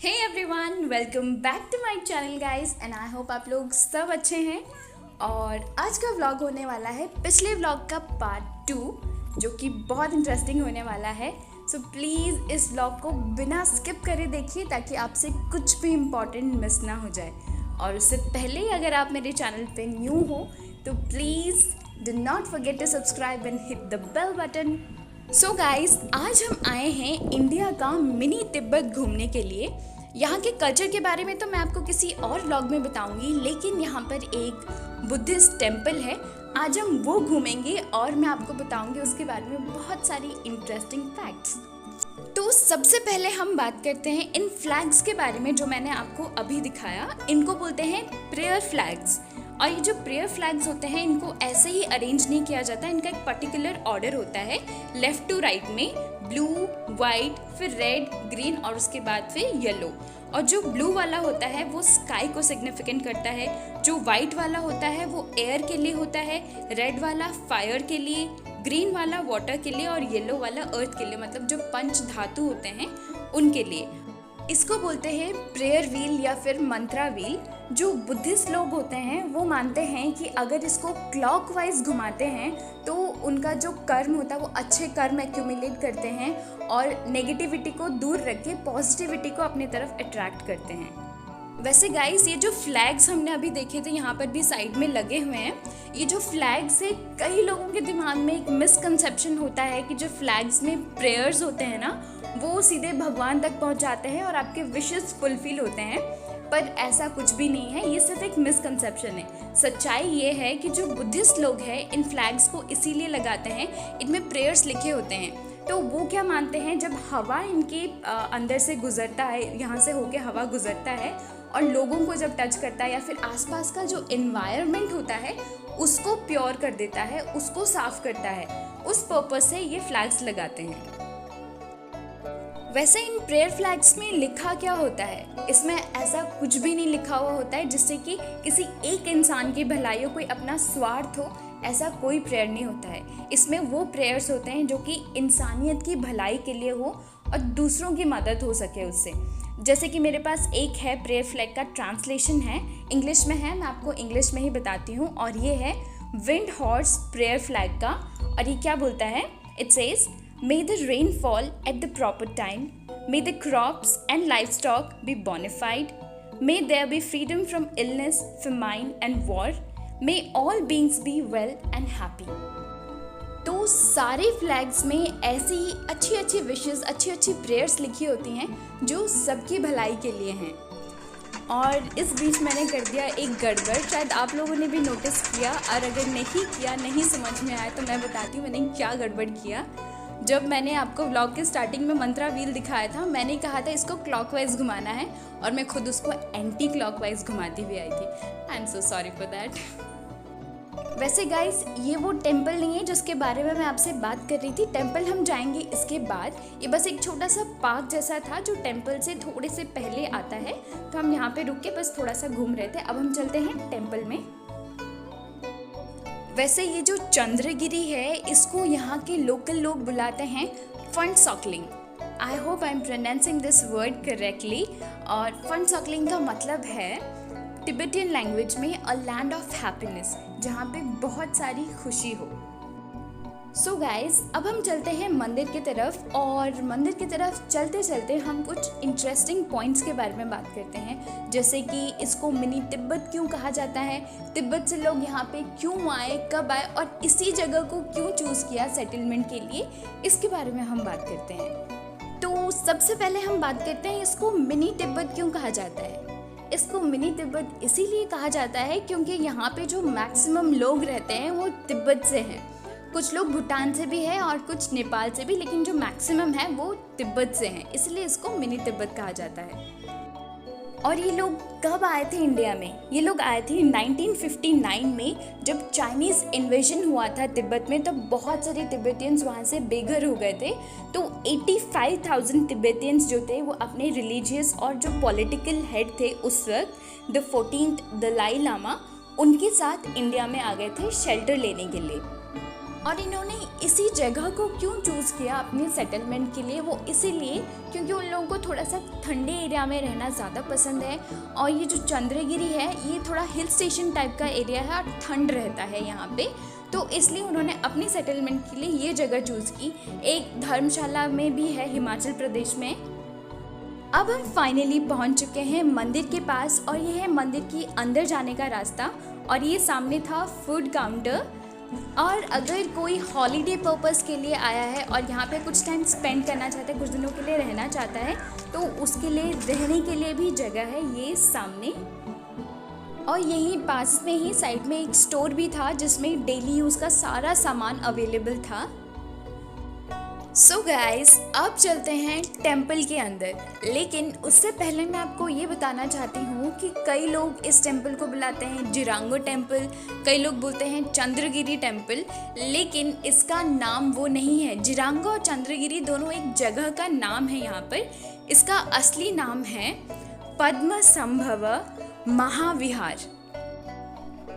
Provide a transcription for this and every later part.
Hey everyone, welcome back to my channel guys and I hope आप लोग सब अच्छे हैं। और आज का व्लॉग होने वाला है पिछले व्लॉग का पार्ट 2 जो कि बहुत इंटरेस्टिंग होने वाला है। सो प्लीज़ इस व्लॉग को बिना स्किप करे देखिए ताकि आपसे कुछ भी इम्पॉर्टेंट मिस ना हो जाए। और उससे पहले अगर आप मेरे चैनल पे न्यू हो तो please do not forget to subscribe and hit the bell button. So guys, आज हम आए हैं इंडिया का मिनी तिब्बत घूमने के लिए। यहाँ के कल्चर के बारे में तो मैं आपको किसी और व्लॉग में बताऊंगी, लेकिन यहाँ पर एक बुद्धिस्ट टेम्पल है, आज हम वो घूमेंगे और मैं आपको बताऊंगी उसके बारे में बहुत सारी इंटरेस्टिंग फैक्ट्स। तो सबसे पहले हम बात करते हैं इन फ्लैग्स के बारे में जो मैंने आपको अभी दिखाया। इनको बोलते हैं प्रेयर फ्लैग्स। और ये जो प्रेयर फ्लैग्स होते हैं इनको ऐसे ही अरेंज नहीं किया जाता, इनका एक पर्टिकुलर ऑर्डर होता है, लेफ्ट टू राइट में ब्लू, वाइट, फिर रेड, ग्रीन और उसके बाद फिर येलो। और जो ब्लू वाला होता है वो स्काई को सिग्निफिकेंट करता है, जो वाइट वाला होता है वो एयर के लिए होता है, रेड वाला फायर के लिए, ग्रीन वाला वाटर के लिए और येलो वाला अर्थ के लिए, मतलब जो पंच धातु होते हैं उनके लिए। इसको बोलते हैं प्रेयर व्हील या फिर मंत्रा व्हील। जो बुद्धिस्ट लोग होते हैं वो मानते हैं कि अगर इसको क्लॉकवाइज घुमाते हैं तो उनका जो कर्म होता है वो अच्छे कर्म एक्यूमुलेट करते हैं और नेगेटिविटी को दूर रख के पॉजिटिविटी को अपनी तरफ अट्रैक्ट करते हैं। वैसे गाइस, ये जो फ्लैग्स हमने अभी देखे थे यहाँ पर भी साइड में लगे हुए हैं। ये जो फ्लैग्स है, कई लोगों के दिमाग में एक मिसकंसेप्शन होता है कि जो फ्लैग्स में प्रेयर्स होते हैं ना वो सीधे भगवान तक पहुँच जाते हैं और आपके विशेस फुलफिल होते हैं, पर ऐसा कुछ भी नहीं है। ये सिर्फ एक मिसकंसेप्शन है। सच्चाई ये है कि जो बुद्धिस्ट लोग हैं इन फ्लैग्स को इसीलिए लगाते हैं, इनमें प्रेयर्स लिखे होते हैं। तो वो क्या मानते हैं, जब हवा इनके अंदर से गुजरता है, यहाँ से होके हवा गुजरता है और लोगों को जब टच करता है या फिर आसपास का जो एनवायरनमेंट होता है उसको प्योर कर देता है, उसको साफ करता है, उस पर्पस से ये फ्लैग्स लगाते हैं। वैसे इन प्रेयर फ्लैग्स में लिखा क्या होता है, इसमें ऐसा कुछ भी नहीं लिखा हुआ होता है जिससे कि किसी एक इंसान की भलाई हो, कोई अपना स्वार्थ हो, ऐसा कोई प्रेयर नहीं होता है। इसमें वो प्रेयर्स होते हैं जो कि इंसानियत की भलाई के लिए हो और दूसरों की मदद हो सके उससे। जैसे कि मेरे पास एक है प्रेयर फ्लैग का ट्रांसलेशन है, इंग्लिश में है, मैं आपको इंग्लिश में ही बताती हूँ। और ये है विंड हॉर्स प्रेयर फ्लैग का। और ये क्या बोलता है, it says May the rain fall at the proper time. May the crops and livestock be bona fide. May there be freedom from illness, famine and war. May all beings be well and happy. तो सारे flags में ऐसी ही अच्छी अच्छी wishes, अच्छी अच्छी prayers लिखी होती हैं जो सबकी भलाई के लिए हैं। और इस बीच मैंने कर दिया एक गड़बड़, शायद आप लोगों ने भी नोटिस किया, और अगर नहीं किया, नहीं समझ में आया तो मैं बताती हूँ मैंने क्या गड़बड़ किया। जब मैंने आपको व्लॉग के स्टार्टिंग में मंत्रा व्हील दिखाया था, मैंने कहा था इसको क्लॉकवाइज घुमाना है और मैं खुद उसको एंटी क्लॉकवाइज घुमाती हुई आई थी। I am so sorry for that. वैसे गाइस, ये वो टेम्पल नहीं है जिसके बारे में मैं आपसे बात कर रही थी। टेम्पल हम जाएंगे इसके बाद। ये बस एक छोटा सा पार्क जैसा था जो टेम्पल से थोड़े से पहले आता है, तो हम यहाँ पे रुक के बस थोड़ा सा घूम रहे थे। अब हम चलते हैं टेम्पल में। वैसे ये जो चंद्रगिरी है इसको यहाँ के लोकल लोग बुलाते हैं फंडसॉकलिंग। I hope I am pronouncing this word correctly. और फंडसॉकलिंग का मतलब है तिब्बतियन लैंग्वेज में अ लैंड ऑफ हैप्पीनेस, जहाँ पे बहुत सारी खुशी हो। सो गाइज, अब हम चलते हैं मंदिर की तरफ। और मंदिर की तरफ चलते चलते हम कुछ इंटरेस्टिंग पॉइंट्स के बारे में बात करते हैं, जैसे कि इसको मिनी तिब्बत क्यों कहा जाता है, तिब्बत से लोग यहाँ पे क्यों आए, कब आए और इसी जगह को क्यों चूज़ किया सेटलमेंट के लिए, इसके बारे में हम बात करते हैं। तो सबसे पहले हम बात करते हैं इसको मिनी तिब्बत क्यों कहा जाता है। इसको मिनी तिब्बत इसीलिए कहा जाता है क्योंकि यहाँ पे जो मैक्सिमम लोग रहते हैं वो तिब्बत से हैं। कुछ लोग भूटान से भी है और कुछ नेपाल से भी, लेकिन जो मैक्सिमम है वो तिब्बत से हैं, इसलिए इसको मिनी तिब्बत कहा जाता है। और ये लोग कब आए थे इंडिया में? ये लोग आए थे 1959 में, जब चाइनीज़ इन्वेजन हुआ था तिब्बत में। तब बहुत सारे तिब्बतियंस वहाँ से बेघर हो गए थे। तो 85,000 तिब्बतियंस जो थे वो अपने रिलीजियस और जो पॉलिटिकल हेड थे उस वक्त, द 14th दलाई लामा, उनके साथ इंडिया में आ गए थे शेल्टर लेने के लिए। और इन्होंने इसी जगह को क्यों चूज़ किया अपने सेटलमेंट के लिए, वो इसीलिए क्योंकि उन लोगों को थोड़ा सा ठंडे एरिया में रहना ज़्यादा पसंद है। और ये जो चंद्रगिरी है ये थोड़ा हिल स्टेशन टाइप का एरिया है और ठंड रहता है यहाँ पे, तो इसलिए उन्होंने अपनी सेटलमेंट के लिए ये जगह चूज़ की। एक धर्मशाला में भी है हिमाचल प्रदेश में। अब हम फाइनली पहुँच चुके हैं मंदिर के पास और ये है मंदिर की अंदर जाने का रास्ता। और ये सामने था फूड काउंटर। और अगर कोई हॉलीडे पर्पस के लिए आया है और यहाँ पे कुछ टाइम स्पेंड करना चाहता है, कुछ दिनों के लिए रहना चाहता है, तो उसके लिए रहने के लिए भी जगह है ये सामने। और यहीं पास में ही साइड में एक स्टोर भी था जिसमें डेली यूज़ का सारा सामान अवेलेबल था। सो गाइस, अब चलते हैं टेम्पल के अंदर। लेकिन उससे पहले मैं आपको ये बताना चाहती हूँ कि कई लोग इस टेम्पल को बुलाते हैं जिरांगो टेम्पल, कई लोग बोलते हैं चंद्रगिरी टेम्पल, लेकिन इसका नाम वो नहीं है। जिरांगो और चंद्रगिरी दोनों एक जगह का नाम है यहाँ पर। इसका असली नाम है पद्मसंभव महाविहार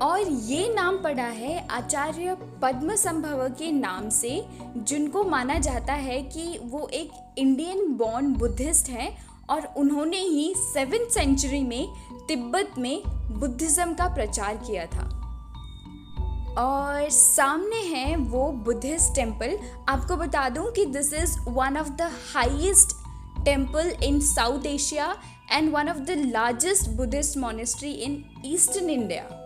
और ये नाम पड़ा है आचार्य पद्मसंभव के नाम से, जिनको माना जाता है कि वो एक इंडियन बॉर्न बुद्धिस्ट हैं और उन्होंने ही 7th सेंचुरी में तिब्बत में बुद्धिज़्म का प्रचार किया था। और सामने है वो बुद्धिस्ट टेम्पल। आपको बता दूं कि this is one of the highest temple in south Asia and one of the largest Buddhist monastery in eastern India.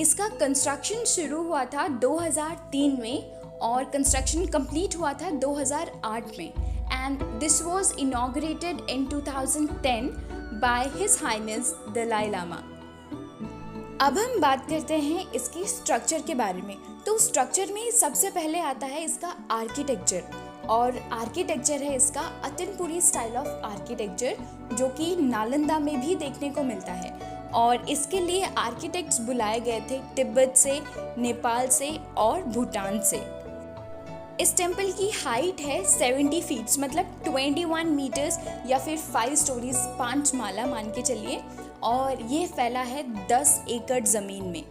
इसका कंस्ट्रक्शन शुरू हुआ था 2003 में और कंस्ट्रक्शन कंप्लीट हुआ था 2008 में and this was inaugurated in 2010 by his highness Dalai Lama. अब हम बात करते हैं इसकी स्ट्रक्चर के बारे में। तो स्ट्रक्चर में सबसे पहले आता है इसका आर्किटेक्चर, और आर्किटेक्चर है इसका अतनपुरी स्टाइल ऑफ आर्किटेक्चर, जो कि नालंदा में भी देखने को मिलता है। और इसके लिए आर्किटेक्ट्स बुलाए गए थे तिब्बत से, नेपाल से और भूटान से। इस टेम्पल की हाइट है 70 फीट्स, मतलब 21 मीटर्स या फिर 5 स्टोरीज, 5 माला मान के चलिए। और ये फैला है 10 एकड़ ज़मीन में।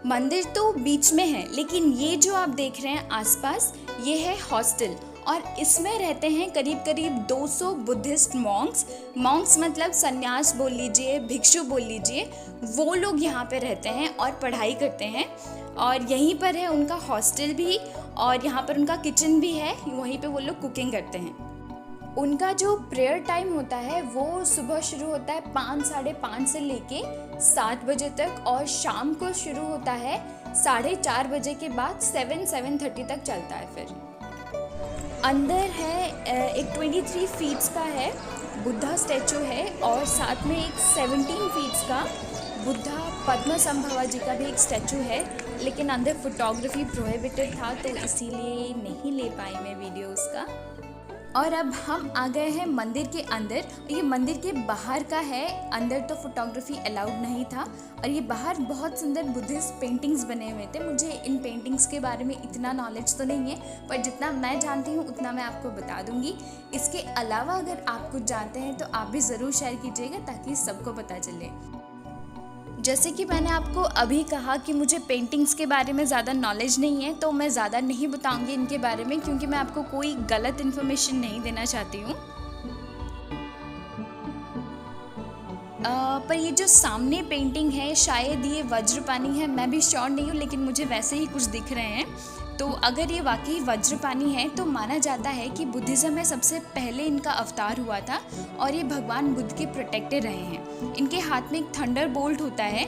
मंदिर तो बीच में है, लेकिन ये जो आप देख रहे हैं आसपास, ये है हॉस्टल और इसमें रहते हैं करीब करीब 200 बुद्धिस्ट मॉन्क्स मतलब सन्यास बोल लीजिए, भिक्षु बोल लीजिए, वो लोग यहाँ पे रहते हैं और पढ़ाई करते हैं। और यहीं पर है उनका हॉस्टल भी और यहाँ पर उनका किचन भी है, वहीं पे वो लोग कुकिंग करते हैं। उनका जो प्रेयर टाइम होता है वो सुबह शुरू होता है 5, साढ़े 5 से लेके 7 बजे तक और शाम को शुरू होता है 4:30 बजे के बाद 7-7:30 तक चलता है। फिर अंदर है एक 23 फीट्स का है बुद्धा स्टैचू है और साथ में एक 17 फीट्स का बुद्धा पद्मसंभवा जी का भी एक स्टैचू है, लेकिन अंदर फोटोग्राफी प्रोहिबिटेड था तो इसीलिए नहीं ले पाई मैं वीडियो उसका। और अब हम आ गए हैं मंदिर के अंदर। ये मंदिर के बाहर का है, अंदर तो फोटोग्राफी अलाउड नहीं था। और ये बाहर बहुत सुंदर बुद्धिस्ट पेंटिंग्स बने हुए थे। मुझे इन पेंटिंग्स के बारे में इतना नॉलेज तो नहीं है, पर जितना मैं जानती हूँ उतना मैं आपको बता दूँगी। इसके अलावा अगर आप कुछ जानते हैं तो आप भी ज़रूर शेयर कीजिएगा ताकि सबको पता चले। जैसे कि मैंने आपको अभी कहा कि मुझे पेंटिंग्स के बारे में ज़्यादा नॉलेज नहीं है, तो मैं ज़्यादा नहीं बताऊंगी इनके बारे में, क्योंकि मैं आपको कोई गलत इन्फॉर्मेशन नहीं देना चाहती हूँ। पर ये जो सामने पेंटिंग है शायद ये वज्रपानी है, मैं भी श्योर नहीं हूँ, लेकिन मुझे वैसे ही कुछ दिख रहे हैं। तो अगर ये वाकई वज्रपानी है तो माना जाता है कि बुद्धिज़्म में सबसे पहले इनका अवतार हुआ था और ये भगवान बुद्ध के प्रोटेक्टर रहे हैं। इनके हाथ में एक थंडर बोल्ट होता है,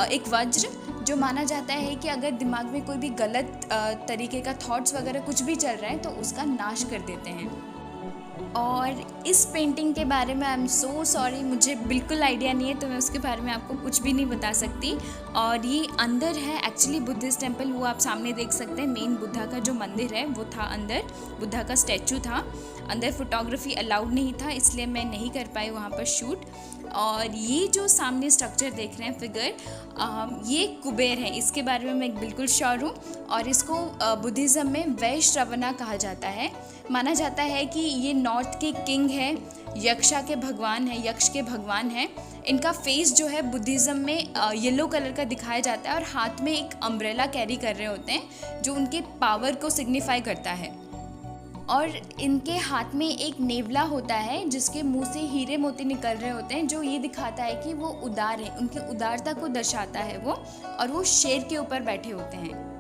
एक वज्र, जो माना जाता है कि अगर दिमाग में कोई भी गलत तरीके का थॉट्स वगैरह कुछ भी चल रहा है तो उसका नाश कर देते हैं। और इस पेंटिंग के बारे में आई एम सो सॉरी, मुझे बिल्कुल आइडिया नहीं है, तो मैं उसके बारे में आपको कुछ भी नहीं बता सकती। और ये अंदर है एक्चुअली बुद्धिस्ट टेम्पल, वो आप सामने देख सकते हैं। मेन बुद्धा का जो मंदिर है वो था अंदर, बुद्धा का स्टैचू था अंदर। फोटोग्राफी अलाउड नहीं था इसलिए मैं नहीं कर पाई वहाँ पर शूट। और ये जो सामने स्ट्रक्चर देख रहे हैं फिगर, ये कुबेर है, इसके बारे में मैं बिल्कुल श्योर हूँ। और इसको बुद्धिज़्म में वैश्रवणा कहा जाता है। माना जाता है कि ये नॉर्थ के किंग है यक्षा के भगवान हैं, यक्ष के भगवान हैं। इनका फेस जो है बुद्धिज़्म में येलो कलर का दिखाया जाता है और हाथ में एक अम्ब्रेला कैरी कर रहे होते हैं जो उनके पावर को सिग्निफाई करता है। और इनके हाथ में एक नेवला होता है जिसके मुंह से हीरे मोती निकल रहे होते हैं, जो ये दिखाता है कि वो उदार है, उनकी उदारता को दर्शाता है वो। और वो शेर के ऊपर बैठे होते हैं।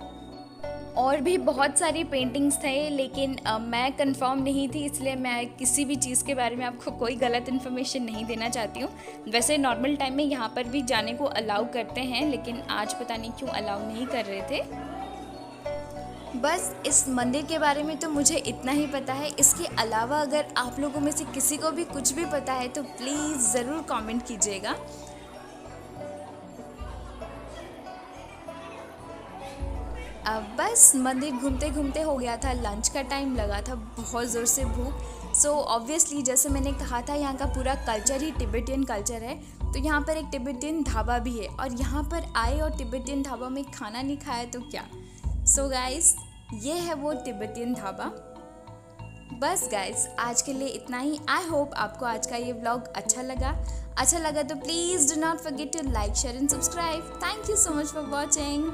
और भी बहुत सारी पेंटिंग्स थे, लेकिन मैं कंफर्म नहीं थी, इसलिए मैं किसी भी चीज़ के बारे में आपको कोई गलत इन्फॉर्मेशन नहीं देना चाहती हूँ। वैसे नॉर्मल टाइम में यहाँ पर भी जाने को अलाउ करते हैं, लेकिन आज पता नहीं क्यों अलाउ नहीं कर रहे थे। बस इस मंदिर के बारे में तो मुझे इतना ही पता है। इसके अलावा अगर आप लोगों में से किसी को भी कुछ भी पता है तो प्लीज़ ज़रूर कमेंट कीजिएगा। अब बस मंदिर घूमते घूमते हो गया था लंच का टाइम, लगा था बहुत ज़ोर से भूख। सो ऑब्वियसली जैसे मैंने कहा था, यहाँ का पूरा कल्चर ही तिब्बतियन कल्चर है, तो यहाँ पर एक तिब्बतियन ढाबा भी है। और यहाँ पर आए और तिब्बतियन ढाबा में खाना नहीं खाया तो क्या। सो गाइस, ये है वो तिब्बतियन ढाबा। बस गाइस, आज के लिए इतना ही। आई होप आपको आज का ये व्लॉग अच्छा लगा तो please do not forget to like, share and subscribe. Thank you so much for watching.